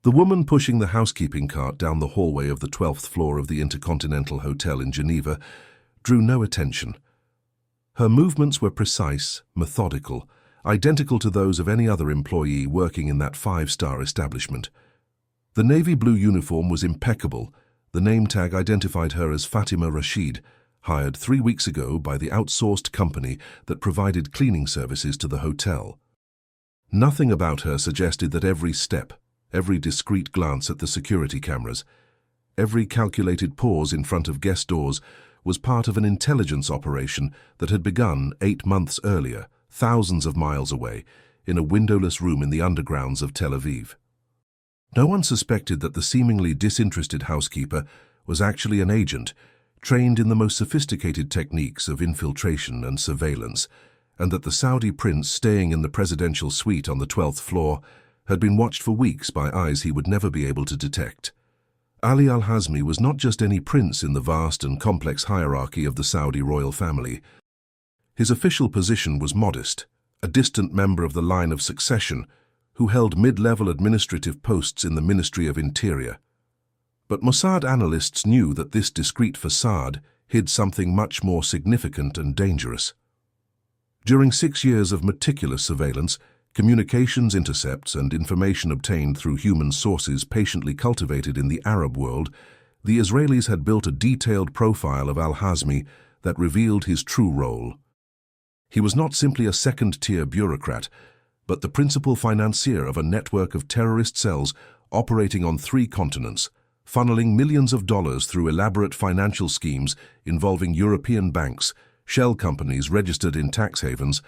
The woman pushing the housekeeping cart down the hallway of the 12th floor of the Intercontinental Hotel in Geneva drew no attention. Her movements were precise, methodical, identical to those of any other employee working in that five-star establishment. The navy blue uniform was impeccable. The name tag identified her as Fatima Rashid, hired 3 weeks ago by the outsourced company that provided cleaning services to the hotel. Nothing about her suggested that every step, every discreet glance at the security cameras, every calculated pause in front of guest doors was part of an intelligence operation that had begun 8 months earlier, thousands of miles away, in a windowless room in the undergrounds of Tel Aviv. No one suspected that the seemingly disinterested housekeeper was actually an agent, trained in the most sophisticated techniques of infiltration and surveillance, and that the Saudi prince staying in the presidential suite on the 12th floor had been watched for weeks by eyes he would never be able to detect. Ali al-Hazmi was not just any prince in the vast and complex hierarchy of the Saudi royal family. His official position was modest, a distant member of the line of succession who held mid-level administrative posts in the Ministry of Interior. But Mossad analysts knew that this discreet facade hid something much more significant and dangerous. During 6 years of meticulous surveillance, communications intercepts and information obtained through human sources patiently cultivated in the Arab world, the Israelis had built a detailed profile of al-Hazmi that revealed his true role. He was not simply a second-tier bureaucrat, but the principal financier of a network of terrorist cells operating on 3 continents, funneling millions of dollars through elaborate financial schemes involving European banks, shell companies registered in tax havens,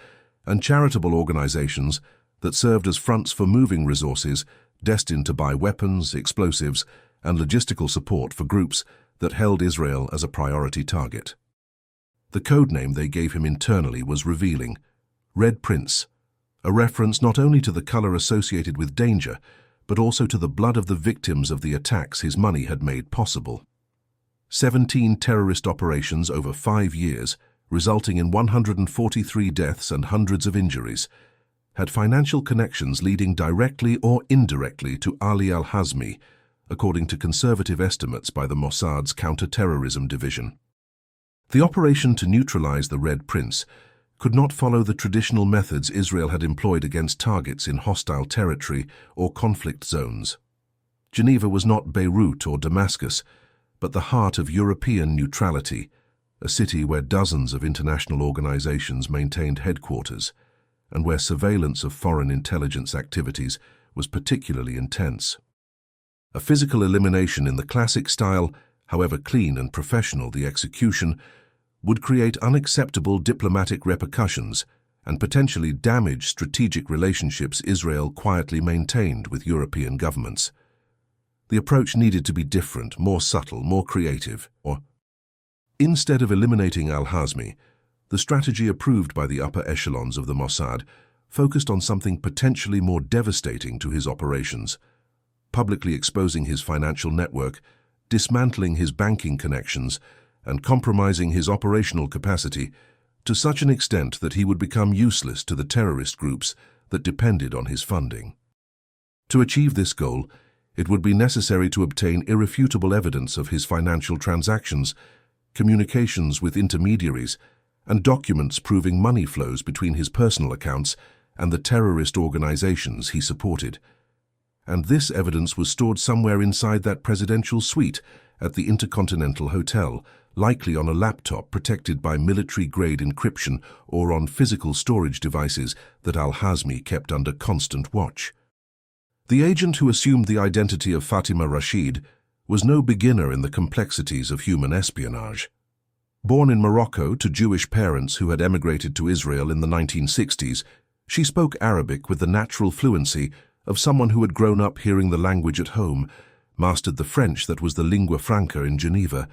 and charitable organizations that served as fronts for moving resources destined to buy weapons, explosives, and logistical support for groups that held Israel as a priority target. The codename they gave him internally was revealing: Red Prince, a reference not only to the color associated with danger, but also to the blood of the victims of the attacks his money had made possible. 17 terrorist operations over 5 years, resulting in 143 deaths and hundreds of injuries, had financial connections leading directly or indirectly to Ali al-Hazmi, according to conservative estimates by the Mossad's counter-terrorism division. The operation to neutralize the Red Prince could not follow the traditional methods Israel had employed against targets in hostile territory or conflict zones. Geneva was not Beirut or Damascus, but the heart of European neutrality, a city where dozens of international organizations maintained headquarters, and where surveillance of foreign intelligence activities was particularly intense. A physical elimination in the classic style, however clean and professional the execution, would create unacceptable diplomatic repercussions and potentially damage strategic relationships Israel quietly maintained with European governments. The approach needed to be different, more subtle, more creative. Instead of eliminating al-Hazmi, the strategy approved by the upper echelons of the Mossad focused on something potentially more devastating to his operations: publicly exposing his financial network, dismantling his banking connections, and compromising his operational capacity to such an extent that he would become useless to the terrorist groups that depended on his funding. To achieve this goal, it would be necessary to obtain irrefutable evidence of his financial transactions, communications with intermediaries, and documents proving money flows between his personal accounts and the terrorist organizations he supported. And this evidence was stored somewhere inside that presidential suite at the Intercontinental Hotel, likely on a laptop protected by military-grade encryption or on physical storage devices that al-Hazmi kept under constant watch. The agent who assumed the identity of Fatima Rashid was no beginner in the complexities of human espionage. Born in Morocco to Jewish parents who had emigrated to Israel in the 1960s, she spoke Arabic with the natural fluency of someone who had grown up hearing the language at home, mastered the French that was the lingua franca in Geneva,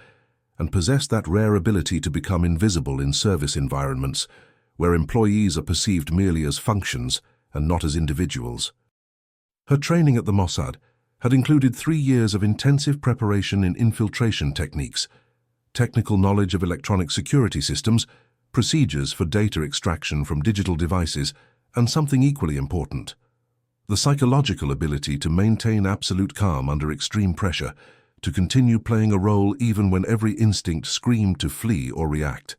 and possessed that rare ability to become invisible in service environments where employees are perceived merely as functions and not as individuals. Her training at the Mossad had included 3 years of intensive preparation in infiltration techniques, technical knowledge of electronic security systems, procedures for data extraction from digital devices, and something equally important: The psychological ability to maintain absolute calm under extreme pressure, to continue playing a role even when every instinct screamed to flee or react.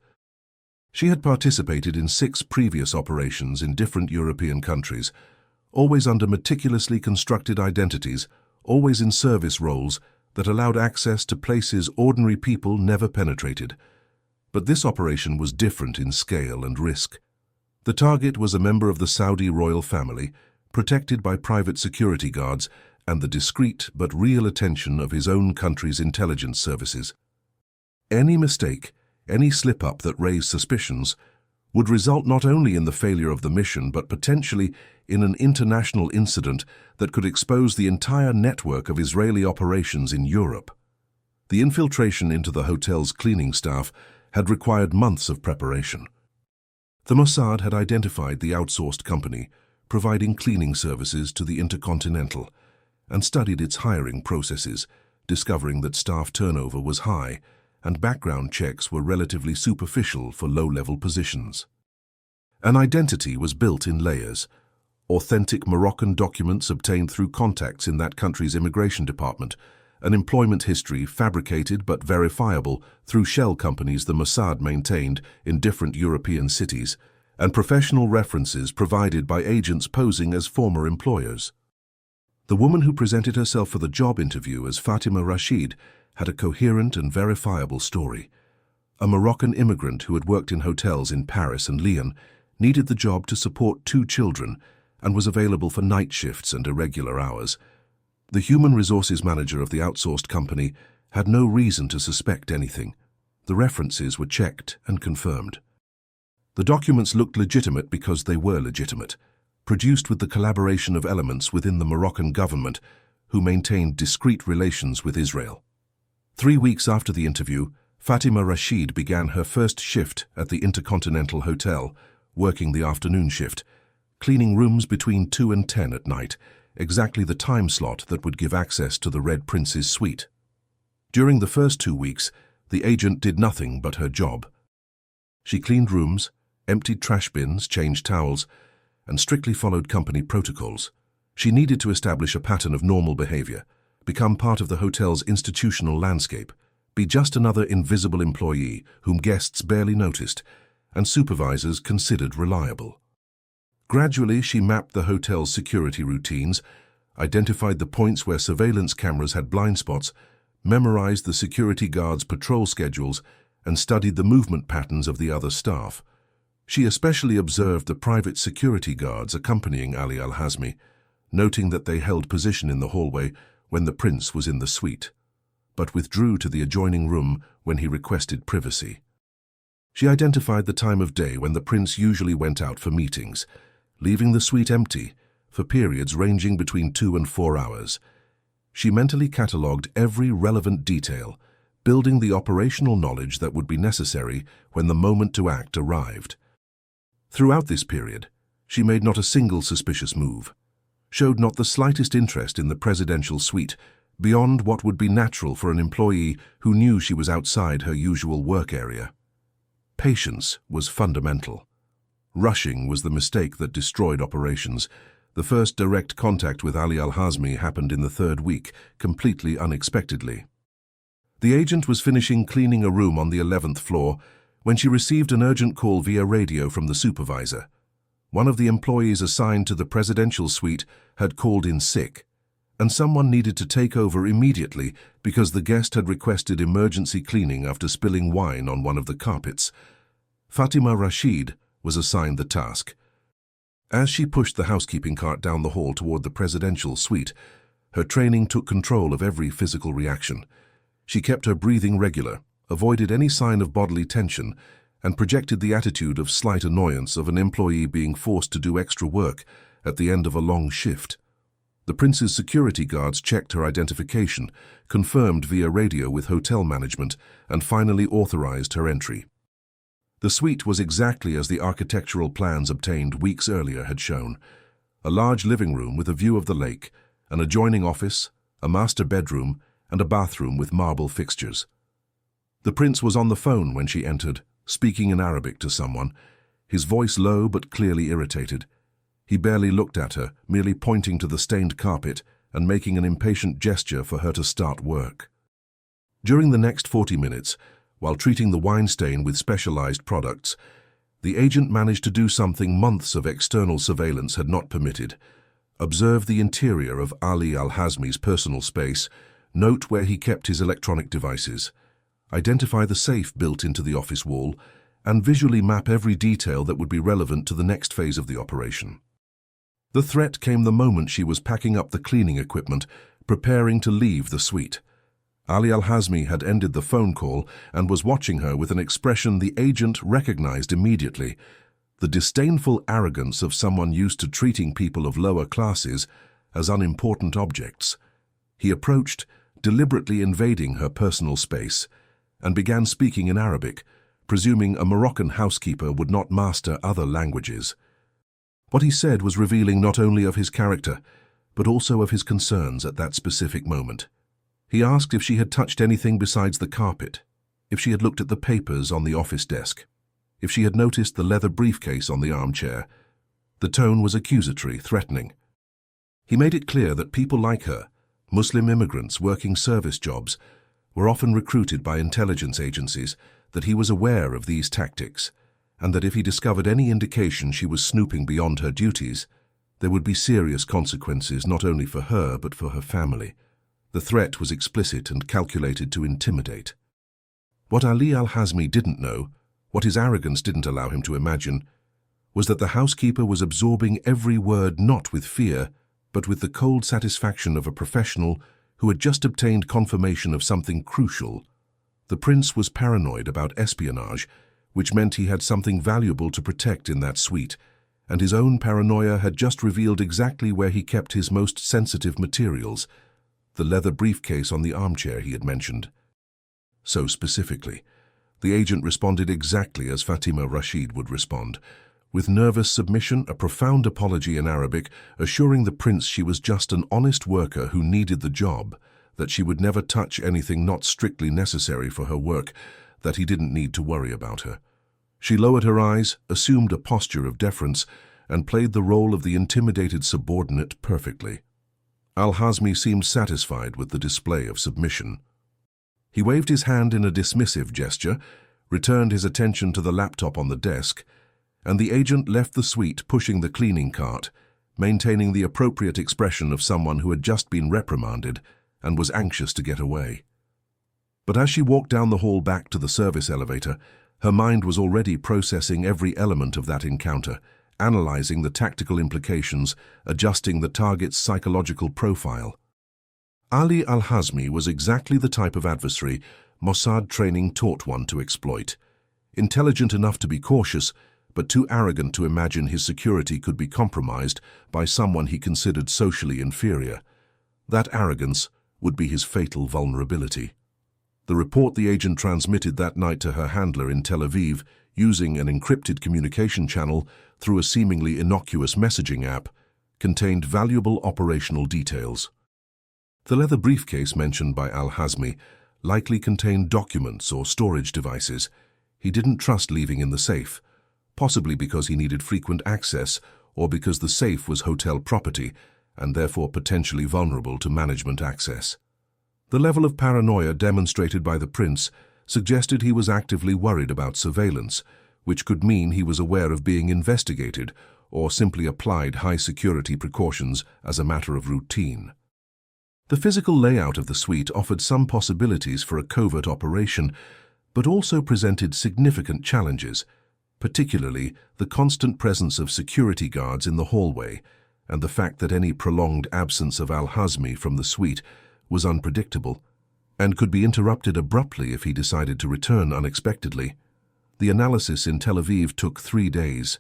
She had participated in 6 previous operations in different European countries, always under meticulously constructed identities, always in service roles that allowed access to places ordinary people never penetrated. But this operation was different in scale and risk. The target was a member of the Saudi royal family, protected by private security guards and the discreet but real attention of his own country's intelligence services. Any mistake, any slip-up that raised suspicions, would result not only in the failure of the mission but potentially in an international incident that could expose the entire network of Israeli operations in Europe. The infiltration into the hotel's cleaning staff had required months of preparation. The Mossad had identified the outsourced company, providing cleaning services to the Intercontinental, and studied its hiring processes, discovering that staff turnover was high and background checks were relatively superficial for low-level positions. An identity was built in layers. Authentic Moroccan documents obtained through contacts in that country's immigration department, an employment history fabricated but verifiable through shell companies the Mossad maintained in different European cities, and professional references provided by agents posing as former employers. The woman who presented herself for the job interview as Fatima Rashid had a coherent and verifiable story. A Moroccan immigrant who had worked in hotels in Paris and Lyon needed the job to support 2 children and was available for night shifts and irregular hours. The human resources manager of the outsourced company had no reason to suspect anything. The references were checked and confirmed. The documents looked legitimate because they were legitimate, produced with the collaboration of elements within the Moroccan government who maintained discreet relations with Israel. 3 weeks after the interview, Fatima Rashid began her first shift at the Intercontinental Hotel, working the afternoon shift, cleaning rooms between 2 and 10 at night, exactly the time slot that would give access to the Red Prince's suite. During the first 2 weeks, the agent did nothing but her job. She cleaned rooms, emptied trash bins, changed towels, and strictly followed company protocols. She needed to establish a pattern of normal behavior, become part of the hotel's institutional landscape, be just another invisible employee whom guests barely noticed and supervisors considered reliable. Gradually, she mapped the hotel's security routines, identified the points where surveillance cameras had blind spots, memorized the security guards' patrol schedules, and studied the movement patterns of the other staff. She especially observed the private security guards accompanying Ali Al-Hazmi, noting that they held position in the hallway when the prince was in the suite, but withdrew to the adjoining room when he requested privacy. She identified the time of day when the prince usually went out for meetings, leaving the suite empty for periods ranging between 2 and 4 hours. She mentally catalogued every relevant detail, building the operational knowledge that would be necessary when the moment to act arrived. Throughout this period, she made not a single suspicious move, showed not the slightest interest in the presidential suite, beyond what would be natural for an employee who knew she was outside her usual work area. Patience was fundamental. Rushing was the mistake that destroyed operations. The first direct contact with Ali Al-Hazmi happened in the 3rd week, completely unexpectedly. The agent was finishing cleaning a room on the 11th floor when she received an urgent call via radio from the supervisor. One of the employees assigned to the presidential suite had called in sick, and someone needed to take over immediately because the guest had requested emergency cleaning after spilling wine on one of the carpets. Fatima Rashid was assigned the task. As she pushed the housekeeping cart down the hall toward the presidential suite, her training took control of every physical reaction. She kept her breathing regular, avoided any sign of bodily tension, and projected the attitude of slight annoyance of an employee being forced to do extra work at the end of a long shift. The prince's security guards checked her identification, confirmed via radio with hotel management, and finally authorized her entry. The suite was exactly as the architectural plans obtained weeks earlier had shown. A large living room with a view of the lake, an adjoining office, a master bedroom, and a bathroom with marble fixtures. The prince was on the phone when she entered, speaking in Arabic to someone, his voice low but clearly irritated. He barely looked at her, merely pointing to the stained carpet and making an impatient gesture for her to start work. During the next 40 minutes, while treating the wine stain with specialized products, the agent managed to do something months of external surveillance had not permitted. Observe the interior of Ali Al-Hazmi's personal space, note where he kept his electronic devices, identify the safe built into the office wall, and visually map every detail that would be relevant to the next phase of the operation. The threat came the moment she was packing up the cleaning equipment, preparing to leave the suite. Ali Al-Hazmi had ended the phone call and was watching her with an expression the agent recognized immediately, the disdainful arrogance of someone used to treating people of lower classes as unimportant objects. He approached, deliberately invading her personal space, and began speaking in Arabic, presuming a Moroccan housekeeper would not master other languages. What he said was revealing not only of his character, but also of his concerns at that specific moment. He asked if she had touched anything besides the carpet, if she had looked at the papers on the office desk, if she had noticed the leather briefcase on the armchair. The tone was accusatory, threatening. He made it clear that people like her, Muslim immigrants working service jobs, were often recruited by intelligence agencies, that he was aware of these tactics, and that if he discovered any indication she was snooping beyond her duties, there would be serious consequences not only for her but for her family. The threat was explicit and calculated to intimidate. What Ali Al-Hazmi didn't know, what his arrogance didn't allow him to imagine, was that the housekeeper was absorbing every word not with fear, but with the cold satisfaction of a professional who had just obtained confirmation of something crucial. The prince was paranoid about espionage, which meant he had something valuable to protect in that suite, and his own paranoia had just revealed exactly where he kept his most sensitive materials, the leather briefcase on the armchair he had mentioned. So specifically, the agent responded exactly as Fatima Rashid would respond, with nervous submission, a profound apology in Arabic, assuring the prince she was just an honest worker who needed the job, that she would never touch anything not strictly necessary for her work, that he didn't need to worry about her. She lowered her eyes, assumed a posture of deference, and played the role of the intimidated subordinate perfectly. Al-Hazmi seemed satisfied with the display of submission. He waved his hand in a dismissive gesture, returned his attention to the laptop on the desk, and the agent left the suite pushing the cleaning cart, maintaining the appropriate expression of someone who had just been reprimanded and was anxious to get away. But as she walked down the hall back to the service elevator, her mind was already processing every element of that encounter, analyzing the tactical implications, adjusting the target's psychological profile. Ali Al-Hazmi was exactly the type of adversary Mossad training taught one to exploit. Intelligent enough to be cautious, but too arrogant to imagine his security could be compromised by someone he considered socially inferior. That arrogance would be his fatal vulnerability. The report the agent transmitted that night to her handler in Tel Aviv, using an encrypted communication channel through a seemingly innocuous messaging app, contained valuable operational details. The leather briefcase mentioned by Al-Hazmi likely contained documents or storage devices he didn't trust leaving in the safe, possibly because he needed frequent access or because the safe was hotel property and therefore potentially vulnerable to management access. The level of paranoia demonstrated by the prince suggested he was actively worried about surveillance, which could mean he was aware of being investigated or simply applied high-security precautions as a matter of routine. The physical layout of the suite offered some possibilities for a covert operation, but also presented significant challenges, particularly the constant presence of security guards in the hallway and the fact that any prolonged absence of Al-Hazmi from the suite was unpredictable and could be interrupted abruptly if he decided to return unexpectedly. The analysis in Tel Aviv took 3 days.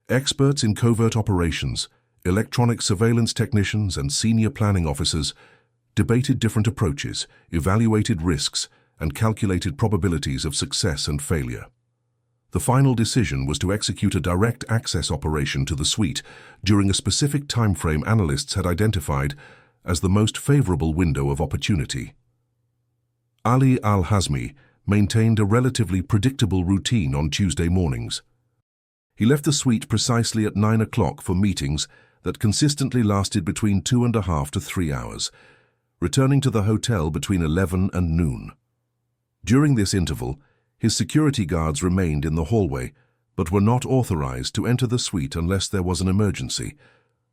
Experts in covert operations, electronic surveillance technicians and senior planning officers debated different approaches, evaluated risks, and calculated probabilities of success and failure. The final decision was to execute a direct access operation to the suite during a specific time frame analysts had identified as the most favorable window of opportunity. Ali Al-Hazmi maintained a relatively predictable routine on Tuesday mornings. He left the suite precisely at 9 o'clock for meetings that consistently lasted between 2.5 to 3 hours, returning to the hotel between 11 and noon. During this interval, his security guards remained in the hallway, but were not authorized to enter the suite unless there was an emergency,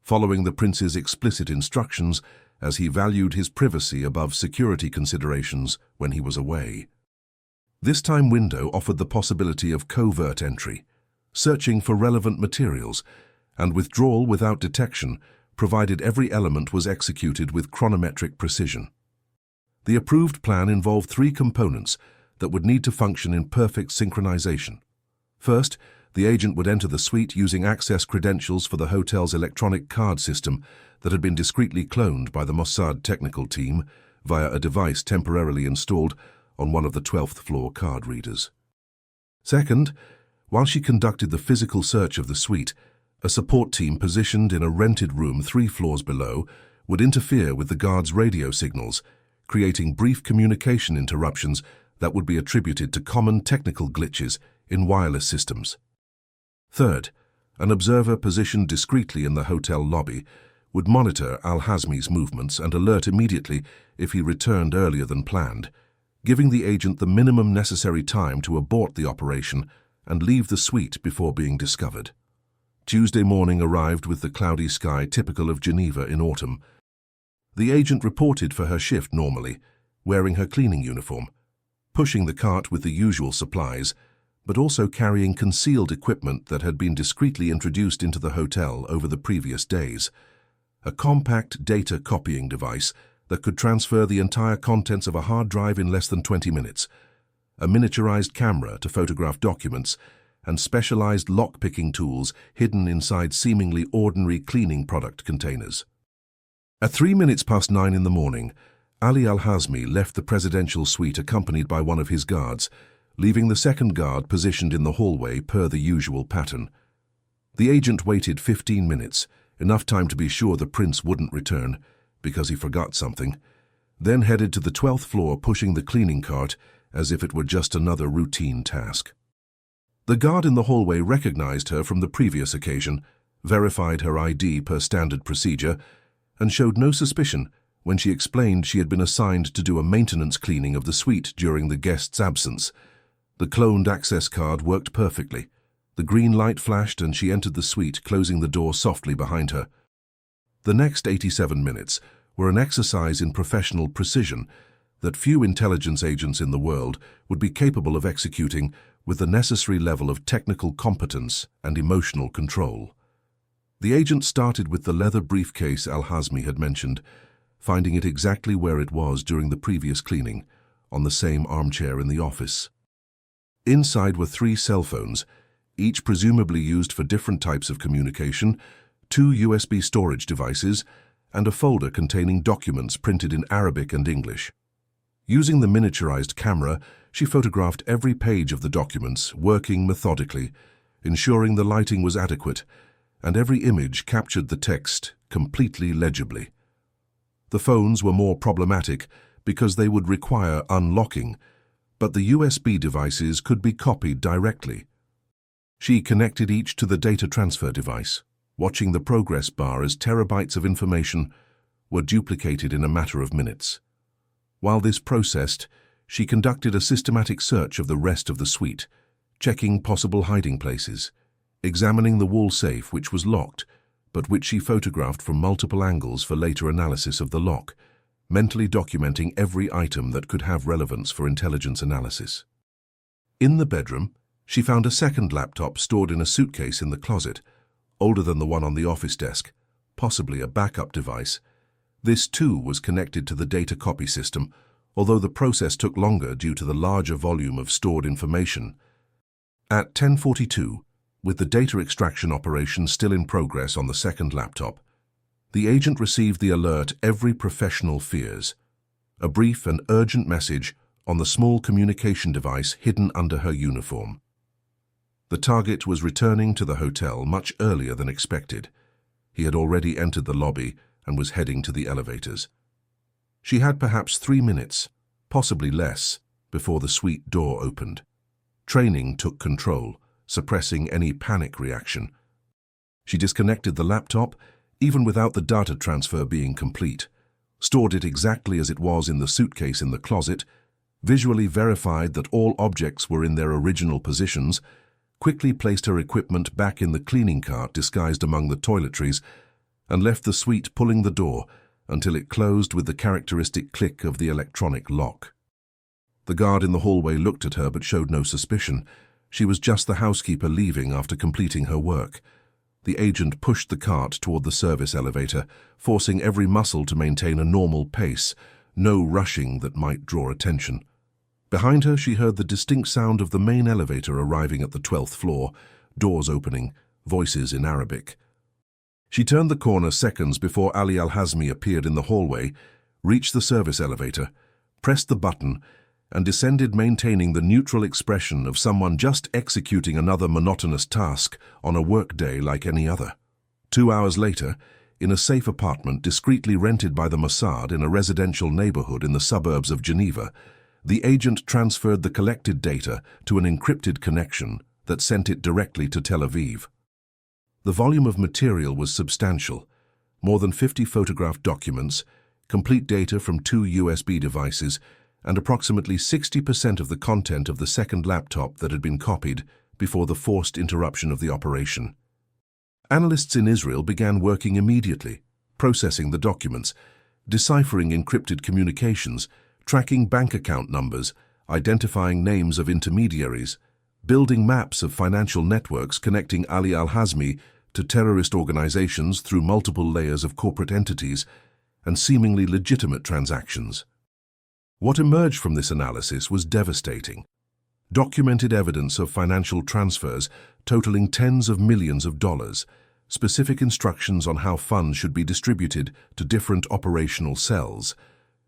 following the prince's explicit instructions as he valued his privacy above security considerations when he was away. This time window offered the possibility of covert entry, searching for relevant materials, and withdrawal without detection, provided every element was executed with chronometric precision. The approved plan involved 3 components that would need to function in perfect synchronization. First, the agent would enter the suite using access credentials for the hotel's electronic card system that had been discreetly cloned by the Mossad technical team via a device temporarily installed on one of the 12th floor card readers. Second, while she conducted the physical search of the suite, a support team positioned in a rented room 3 floors below would interfere with the guards' radio signals, creating brief communication interruptions that would be attributed to common technical glitches in wireless systems. Third, an observer positioned discreetly in the hotel lobby would monitor Al-Hazmi's movements and alert immediately if he returned earlier than planned, giving the agent the minimum necessary time to abort the operation and leave the suite before being discovered. Tuesday morning arrived with the cloudy sky typical of Geneva in autumn. The agent reported for her shift normally, wearing her cleaning uniform, pushing the cart with the usual supplies, but also carrying concealed equipment that had been discreetly introduced into the hotel over the previous days. A compact data copying device that could transfer the entire contents of a hard drive in less than 20 minutes, a miniaturized camera to photograph documents, and specialized lock-picking tools hidden inside seemingly ordinary cleaning product containers. At 9:03 in the morning, Ali Al-Hazmi left the presidential suite accompanied by one of his guards, leaving the second guard positioned in the hallway per the usual pattern. The agent waited 15 minutes, enough time to be sure the prince wouldn't return, because he forgot something, then headed to the 12th floor pushing the cleaning cart as if it were just another routine task. The guard in the hallway recognized her from the previous occasion, verified her ID per standard procedure, and showed no suspicion when she explained she had been assigned to do a maintenance cleaning of the suite during the guest's absence. The cloned access card worked perfectly. The green light flashed and she entered the suite, closing the door softly behind her. The next 87 minutes were an exercise in professional precision that few intelligence agents in the world would be capable of executing with the necessary level of technical competence and emotional control. The agent started with the leather briefcase Al-Hazmi had mentioned, finding it exactly where it was during the previous cleaning, on the same armchair in the office. Inside were 3 cell phones, each presumably used for different types of communication, 2 USB storage devices, and a folder containing documents printed in Arabic and English. Using the miniaturized camera, she photographed every page of the documents, working methodically, ensuring the lighting was adequate, and every image captured the text completely legibly. The phones were more problematic because they would require unlocking, but the USB devices could be copied directly. She connected each to the data transfer device, watching the progress bar as terabytes of information were duplicated in a matter of minutes. While this processed, she conducted a systematic search of the rest of the suite, checking possible hiding places, examining the wall safe which was locked, but which she photographed from multiple angles for later analysis of the lock, mentally documenting every item that could have relevance for intelligence analysis. In the bedroom, she found a second laptop stored in a suitcase in the closet, older than the one on the office desk, possibly a backup device. This too was connected to the data copy system, although the process took longer due to the larger volume of stored information. At 10:42, with the data extraction operation still in progress on the second laptop, the agent received the alert every professional fears, a brief and urgent message on the small communication device hidden under her uniform. The target was returning to the hotel much earlier than expected. He had already entered the lobby and was heading to the elevators. She had perhaps 3 minutes, possibly less, before the suite door opened. Training took control, suppressing any panic reaction. She disconnected the laptop, even without the data transfer being complete, stored it exactly as it was in the suitcase in the closet, visually verified that all objects were in their original positions, quickly placed her equipment back in the cleaning cart disguised among the toiletries, and left the suite pulling the door until it closed with the characteristic click of the electronic lock. The guard in the hallway looked at her but showed no suspicion. She was just the housekeeper leaving after completing her work. The agent pushed the cart toward the service elevator, forcing every muscle to maintain a normal pace, no rushing that might draw attention. Behind her, she heard the distinct sound of the main elevator arriving at the 12th floor, doors opening, voices in Arabic. She turned the corner seconds before Ali Al-Hazmi appeared in the hallway, reached the service elevator, pressed the button, and descended maintaining the neutral expression of someone just executing another monotonous task on a workday like any other. 2 hours later, in a safe apartment discreetly rented by the Mossad in a residential neighborhood in the suburbs of Geneva, the agent transferred the collected data to an encrypted connection that sent it directly to Tel Aviv. The volume of material was substantial, more than 50 photographed documents, complete data from 2 USB devices, and approximately 60% of the content of the second laptop that had been copied before the forced interruption of the operation. Analysts in Israel began working immediately, processing the documents, deciphering encrypted communications, tracking bank account numbers, identifying names of intermediaries, building maps of financial networks connecting Ali Al-Hazmi to terrorist organizations through multiple layers of corporate entities and seemingly legitimate transactions. What emerged from this analysis was devastating. Documented evidence of financial transfers totaling tens of millions of dollars, specific instructions on how funds should be distributed to different operational cells,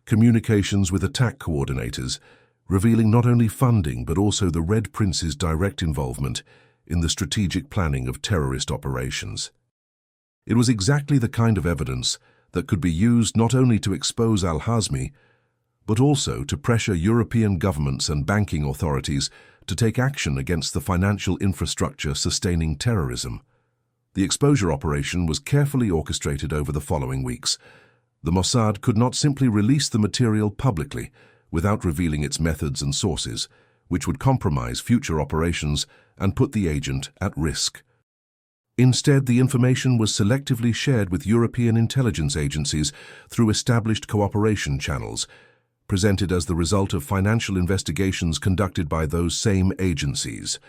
communications with attack coordinators, revealing not only funding but also the Red Prince's direct involvement in the strategic planning of terrorist operations. It was exactly the kind of evidence that could be used not only to expose Al-Hazmi, but also to pressure European governments and banking authorities to take action against the financial infrastructure sustaining terrorism. The exposure operation was carefully orchestrated over the following weeks. The Mossad could not simply release the material publicly without revealing its methods and sources, which would compromise future operations and put the agent at risk. Instead, the information was selectively shared with European intelligence agencies through established cooperation channels, presented as the result of financial investigations conducted by those same agencies.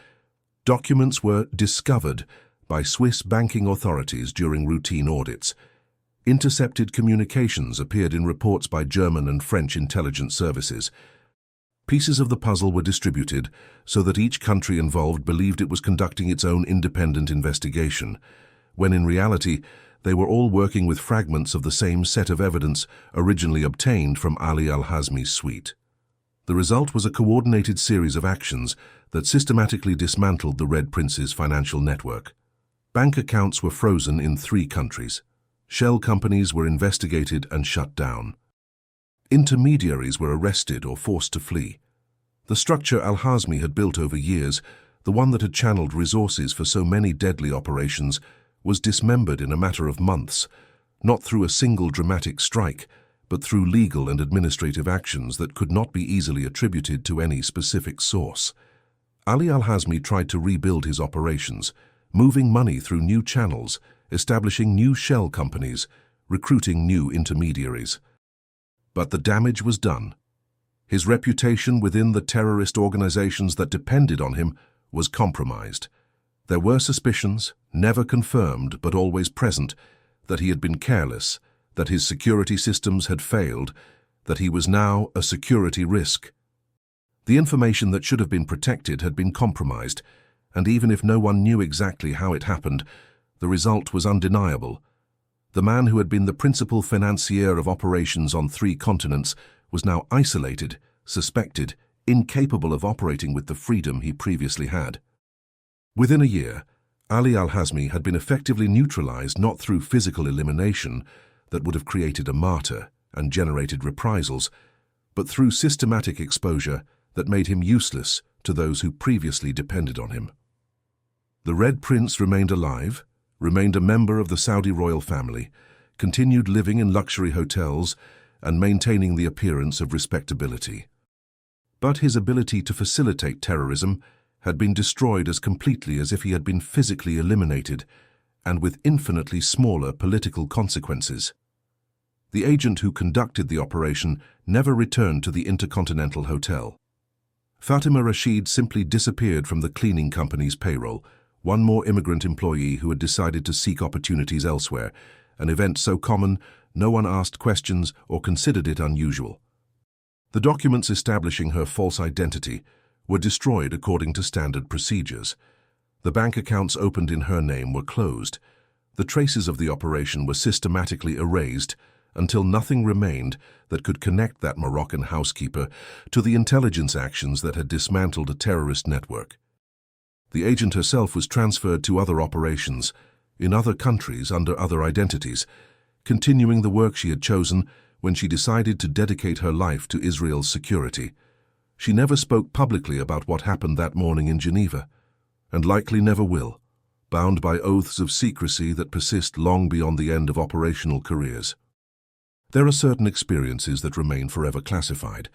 Documents were discovered by Swiss banking authorities during routine audits. Intercepted communications appeared in reports by German and French intelligence services. Pieces of the puzzle were distributed so that each country involved believed it was conducting its own independent investigation, when in reality they were all working with fragments of the same set of evidence originally obtained from Ali Al-Hazmi's suite. The result was a coordinated series of actions that systematically dismantled the Red Prince's financial network. Bank accounts were frozen in 3 countries. Shell companies were investigated and shut down. Intermediaries were arrested or forced to flee. The structure Al-Hazmi had built over years, the one that had channeled resources for so many deadly operations, was dismembered in a matter of months, not through a single dramatic strike, but through legal and administrative actions that could not be easily attributed to any specific source. Ali Al-Hazmi tried to rebuild his operations, moving money through new channels, establishing new shell companies, recruiting new intermediaries. But the damage was done. His reputation within the terrorist organizations that depended on him was compromised. There were suspicions, never confirmed but always present, that he had been careless, that his security systems had failed, that he was now a security risk. The information that should have been protected had been compromised, and even if no one knew exactly how it happened, the result was undeniable. The man who had been the principal financier of operations on 3 continents was now isolated, suspected, incapable of operating with the freedom he previously had. Within a year, Ali Al-Hazmi had been effectively neutralized not through physical elimination that would have created a martyr and generated reprisals, but through systematic exposure that made him useless to those who previously depended on him. The Red Prince remained alive, remained a member of the Saudi royal family, continued living in luxury hotels and maintaining the appearance of respectability. But his ability to facilitate terrorism had been destroyed as completely as if he had been physically eliminated, and with infinitely smaller political consequences. The agent who conducted the operation never returned to the Intercontinental Hotel. Fatima Rashid simply disappeared from the cleaning company's payroll, one more immigrant employee who had decided to seek opportunities elsewhere, an event so common no one asked questions or considered it unusual. The documents establishing her false identity were destroyed according to standard procedures. The bank accounts opened in her name were closed. The traces of the operation were systematically erased until nothing remained that could connect that Moroccan housekeeper to the intelligence actions that had dismantled a terrorist network. The agent herself was transferred to other operations, in other countries under other identities, continuing the work she had chosen when she decided to dedicate her life to Israel's security. She never spoke publicly about what happened that morning in Geneva, and likely never will, bound by oaths of secrecy that persist long beyond the end of operational careers. There are certain experiences that remain forever classified,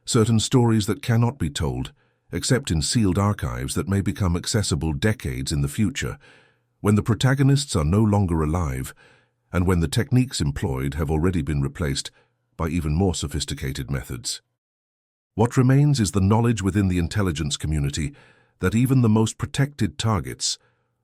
certain stories that cannot be told, except in sealed archives that may become accessible decades in the future, when the protagonists are no longer alive, and when the techniques employed have already been replaced by even more sophisticated methods. What remains is the knowledge within the intelligence community that even the most protected targets,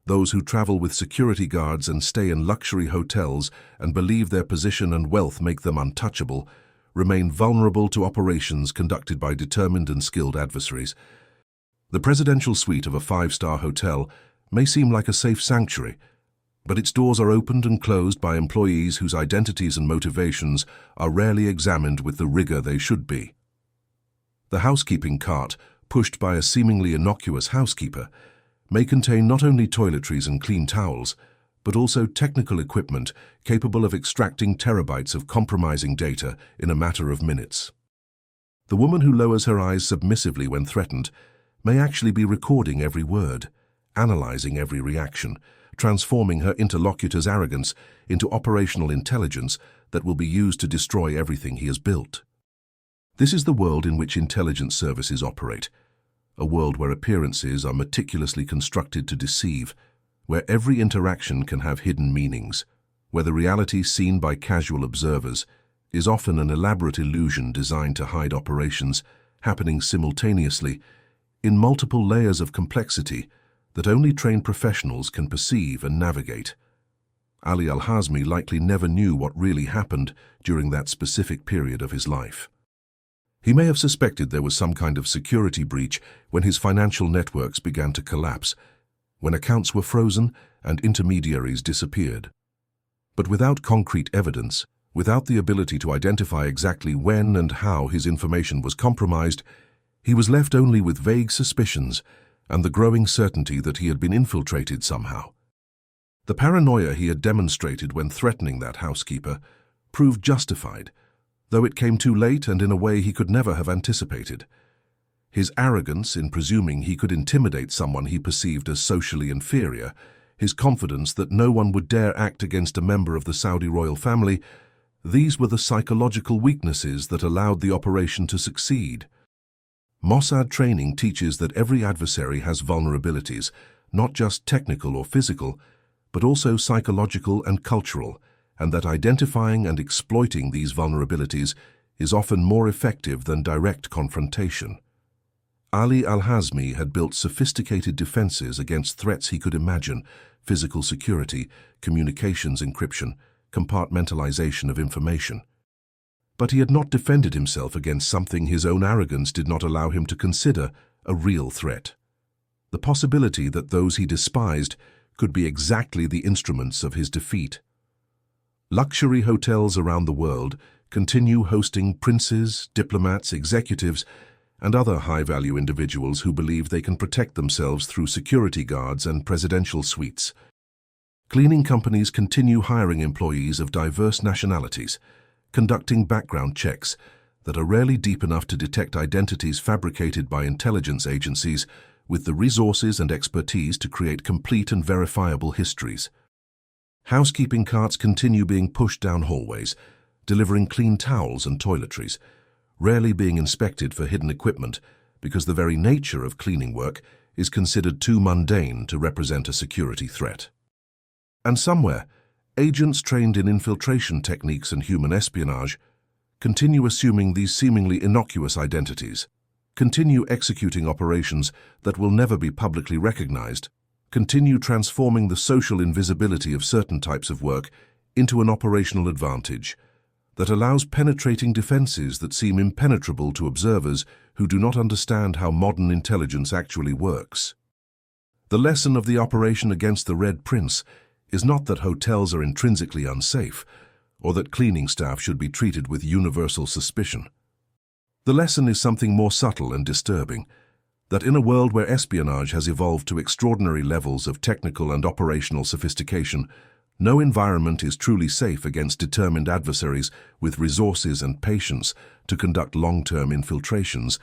those who travel with security guards and stay in luxury hotels and believe their position and wealth make them untouchable, remain vulnerable to operations conducted by determined and skilled adversaries. The presidential suite of a five-star hotel may seem like a safe sanctuary, but its doors are opened and closed by employees whose identities and motivations are rarely examined with the rigor they should be. The housekeeping cart, pushed by a seemingly innocuous housekeeper, may contain not only toiletries and clean towels, but also technical equipment capable of extracting terabytes of compromising data in a matter of minutes. The woman who lowers her eyes submissively when threatened may actually be recording every word, analyzing every reaction, transforming her interlocutor's arrogance into operational intelligence that will be used to destroy everything he has built. This is the world in which intelligence services operate, a world where appearances are meticulously constructed to deceive, where every interaction can have hidden meanings, where the reality seen by casual observers is often an elaborate illusion designed to hide operations happening simultaneously in multiple layers of complexity that only trained professionals can perceive and navigate. Ali Al-Hazmi likely never knew what really happened during that specific period of his life. He may have suspected there was some kind of security breach when his financial networks began to collapse, when accounts were frozen and intermediaries disappeared. But without concrete evidence, without the ability to identify exactly when and how his information was compromised, he was left only with vague suspicions and the growing certainty that he had been infiltrated somehow. The paranoia he had demonstrated when threatening that housekeeper proved justified, though it came too late and in a way he could never have anticipated. His arrogance in presuming he could intimidate someone he perceived as socially inferior, his confidence that no one would dare act against a member of the Saudi royal family, these were the psychological weaknesses that allowed the operation to succeed. Mossad training teaches that every adversary has vulnerabilities, not just technical or physical, but also psychological and cultural, and that identifying and exploiting these vulnerabilities is often more effective than direct confrontation. Ali Al-Hazmi had built sophisticated defenses against threats he could imagine: physical security, communications encryption, compartmentalization of information. But he had not defended himself against something his own arrogance did not allow him to consider a real threat: the possibility that those he despised could be exactly the instruments of his defeat. Luxury hotels around the world continue hosting princes, diplomats, executives, and other high-value individuals who believe they can protect themselves through security guards and presidential suites. Cleaning companies continue hiring employees of diverse nationalities, conducting background checks that are rarely deep enough to detect identities fabricated by intelligence agencies with the resources and expertise to create complete and verifiable histories. Housekeeping carts continue being pushed down hallways, delivering clean towels and toiletries, rarely being inspected for hidden equipment because the very nature of cleaning work is considered too mundane to represent a security threat. And somewhere, agents trained in infiltration techniques and human espionage continue assuming these seemingly innocuous identities, continue executing operations that will never be publicly recognized, continue transforming the social invisibility of certain types of work into an operational advantage that allows penetrating defenses that seem impenetrable to observers who do not understand how modern intelligence actually works. The lesson of the operation against the Red Prince is not that hotels are intrinsically unsafe, or that cleaning staff should be treated with universal suspicion. The lesson is something more subtle and disturbing, that in a world where espionage has evolved to extraordinary levels of technical and operational sophistication, no environment is truly safe against determined adversaries with resources and patience to conduct long-term infiltrations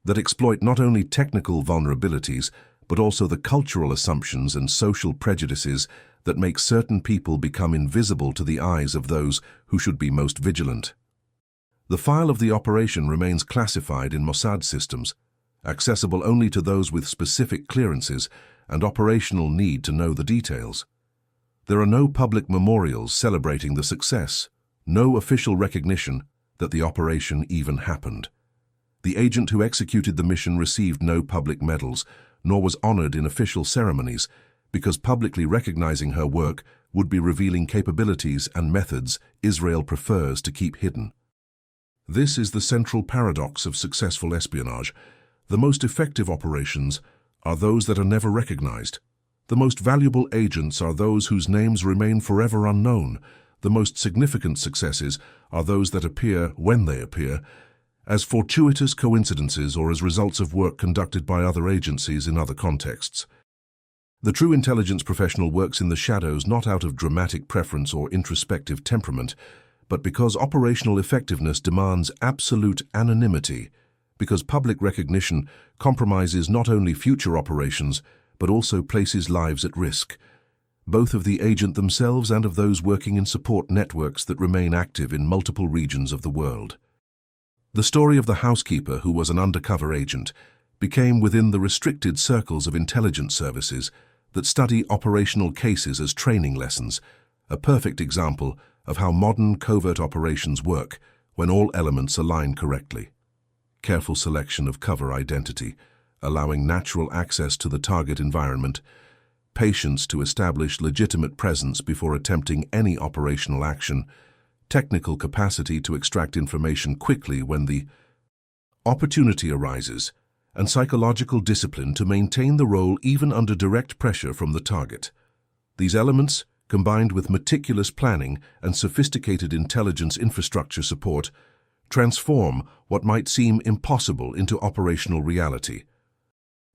that exploit not only technical vulnerabilities, but also the cultural assumptions and social prejudices that make certain people become invisible to the eyes of those who should be most vigilant. The file of the operation remains classified in Mossad systems, accessible only to those with specific clearances and operational need to know the details. There are no public memorials celebrating the success, no official recognition that the operation even happened. The agent who executed the mission received no public medals, nor was honored in official ceremonies, because publicly recognizing her work would be revealing capabilities and methods Israel prefers to keep hidden. This is the central paradox of successful espionage. The most effective operations are those that are never recognized. The most valuable agents are those whose names remain forever unknown. The most significant successes are those that appear, when they appear, as fortuitous coincidences or as results of work conducted by other agencies in other contexts. The true intelligence professional works in the shadows not out of dramatic preference or introspective temperament, but because operational effectiveness demands absolute anonymity, because public recognition compromises not only future operations, but also places lives at risk, both of the agent themselves and of those working in support networks that remain active in multiple regions of the world. The story of the housekeeper who was an undercover agent became within the restricted circles of intelligence services that study operational cases as training lessons, a perfect example of how modern covert operations work when all elements align correctly. Careful selection of cover identity, allowing natural access to the target environment, patience to establish legitimate presence before attempting any operational action, technical capacity to extract information quickly when the opportunity arises, and psychological discipline to maintain the role even under direct pressure from the target. These elements, combined with meticulous planning and sophisticated intelligence infrastructure support, transform what might seem impossible into operational reality.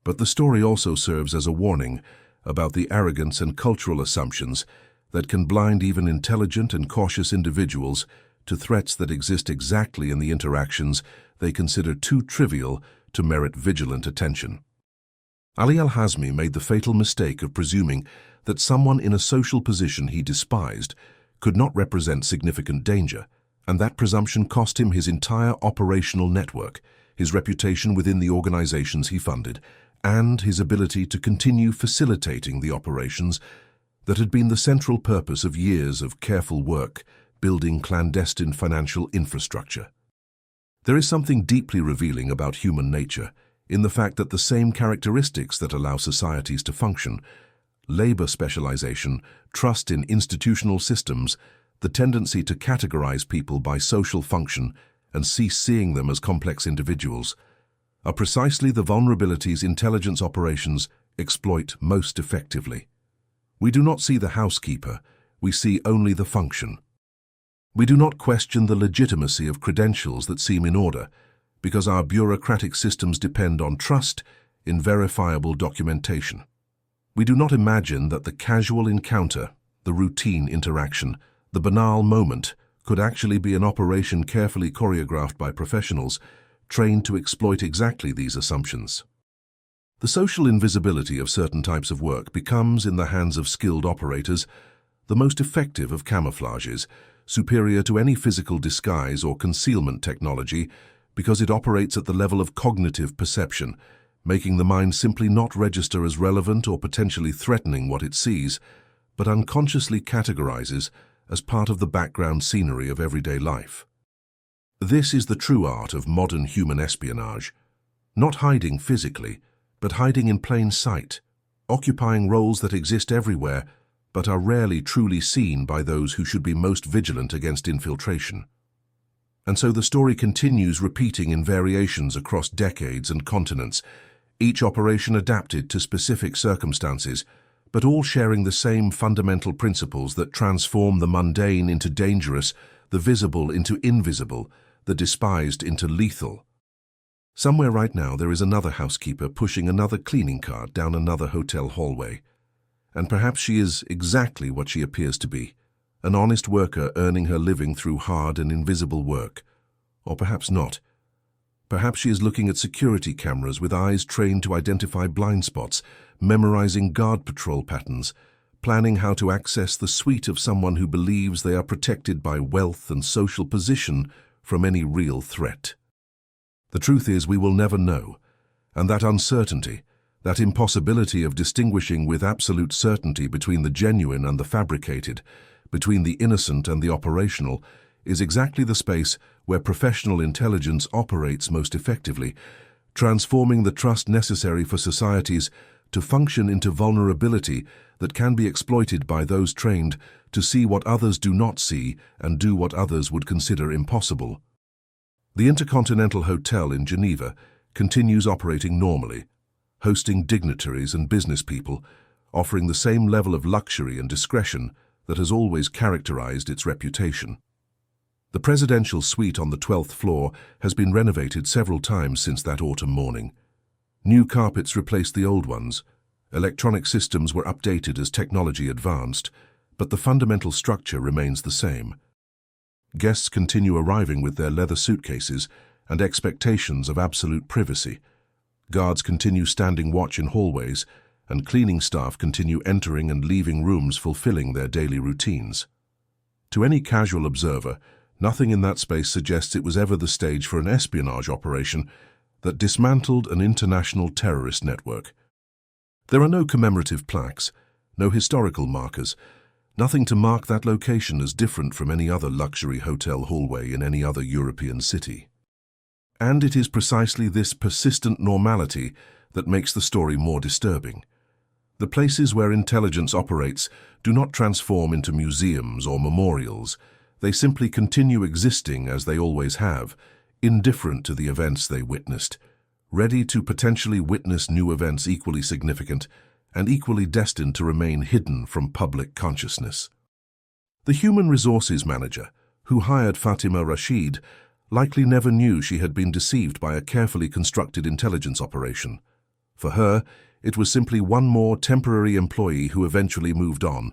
But the story also serves as a warning about the arrogance and cultural assumptions that can blind even intelligent and cautious individuals to threats that exist exactly in the interactions they consider too trivial to merit vigilant attention. Ali al-Hazmi made the fatal mistake of presuming that someone in a social position he despised could not represent significant danger, and that presumption cost him his entire operational network, his reputation within the organizations he funded, and his ability to continue facilitating the operations that had been the central purpose of years of careful work building clandestine financial infrastructure. There is something deeply revealing about human nature in the fact that the same characteristics that allow societies to function, labor specialization, trust in institutional systems, the tendency to categorize people by social function and cease seeing them as complex individuals, are precisely the vulnerabilities intelligence operations exploit most effectively. We do not see the housekeeper, we see only the function. We do not question the legitimacy of credentials that seem in order, because our bureaucratic systems depend on trust in verifiable documentation. We do not imagine that the casual encounter, the routine interaction, the banal moment could actually be an operation carefully choreographed by professionals trained to exploit exactly these assumptions. The social invisibility of certain types of work becomes, in the hands of skilled operators, the most effective of camouflages, superior to any physical disguise or concealment technology, because it operates at the level of cognitive perception, making the mind simply not register as relevant or potentially threatening what it sees, but unconsciously categorizes as part of the background scenery of everyday life. This is the true art of modern human espionage, not hiding physically, but hiding in plain sight, occupying roles that exist everywhere, but are rarely truly seen by those who should be most vigilant against infiltration. And so the story continues, repeating in variations across decades and continents, each operation adapted to specific circumstances, but all sharing the same fundamental principles that transform the mundane into dangerous, the visible into invisible, the despised into lethal. Somewhere right now there is another housekeeper pushing another cleaning cart down another hotel hallway. And perhaps she is exactly what she appears to be, an honest worker earning her living through hard and invisible work. Or perhaps not. Perhaps she is looking at security cameras with eyes trained to identify blind spots, memorizing guard patrol patterns, planning how to access the suite of someone who believes they are protected by wealth and social position from any real threat. The truth is, we will never know, and that uncertainty, that impossibility of distinguishing with absolute certainty between the genuine and the fabricated, between the innocent and the operational, is exactly the space where professional intelligence operates most effectively, transforming the trust necessary for societies to function into vulnerability that can be exploited by those trained to see what others do not see and do what others would consider impossible. The Intercontinental Hotel in Geneva continues operating normally, hosting dignitaries and business people, offering the same level of luxury and discretion that has always characterized its reputation. The presidential suite on the 12th floor has been renovated several times since that autumn morning. New carpets replaced the old ones. Electronic systems were updated as technology advanced, but the fundamental structure remains the same. Guests continue arriving with their leather suitcases and expectations of absolute privacy. Guards continue standing watch in hallways, and cleaning staff continue entering and leaving rooms fulfilling their daily routines. To any casual observer, nothing in that space suggests it was ever the stage for an espionage operation that dismantled an international terrorist network. There are no commemorative plaques, no historical markers, nothing to mark that location as different from any other luxury hotel hallway in any other European city. And it is precisely this persistent normality that makes the story more disturbing. The places where intelligence operates do not transform into museums or memorials. They simply continue existing as they always have, indifferent to the events they witnessed, ready to potentially witness new events equally significant and equally destined to remain hidden from public consciousness. The human resources manager, who hired Fatima Rashid, likely never knew she had been deceived by a carefully constructed intelligence operation. For her, it was simply one more temporary employee who eventually moved on,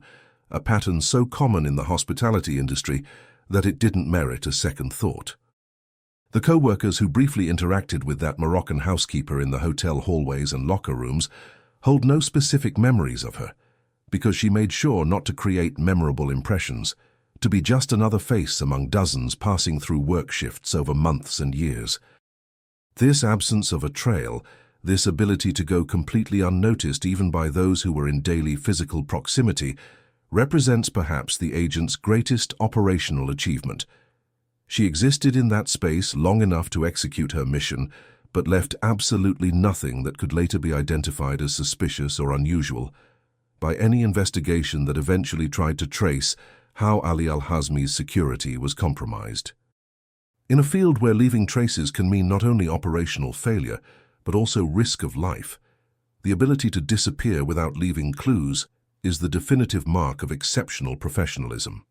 a pattern so common in the hospitality industry that it didn't merit a second thought. The co-workers who briefly interacted with that Moroccan housekeeper in the hotel hallways and locker rooms hold no specific memories of her, because she made sure not to create memorable impressions, to be just another face among dozens passing through work shifts over months and years. This absence of a trail, this ability to go completely unnoticed even by those who were in daily physical proximity, represents perhaps the agent's greatest operational achievement. She existed in that space long enough to execute her mission, but left absolutely nothing that could later be identified as suspicious or unusual by any investigation that eventually tried to trace how Ali al-Hazmi's security was compromised. In a field where leaving traces can mean not only operational failure, but also risk of life, the ability to disappear without leaving clues is the definitive mark of exceptional professionalism.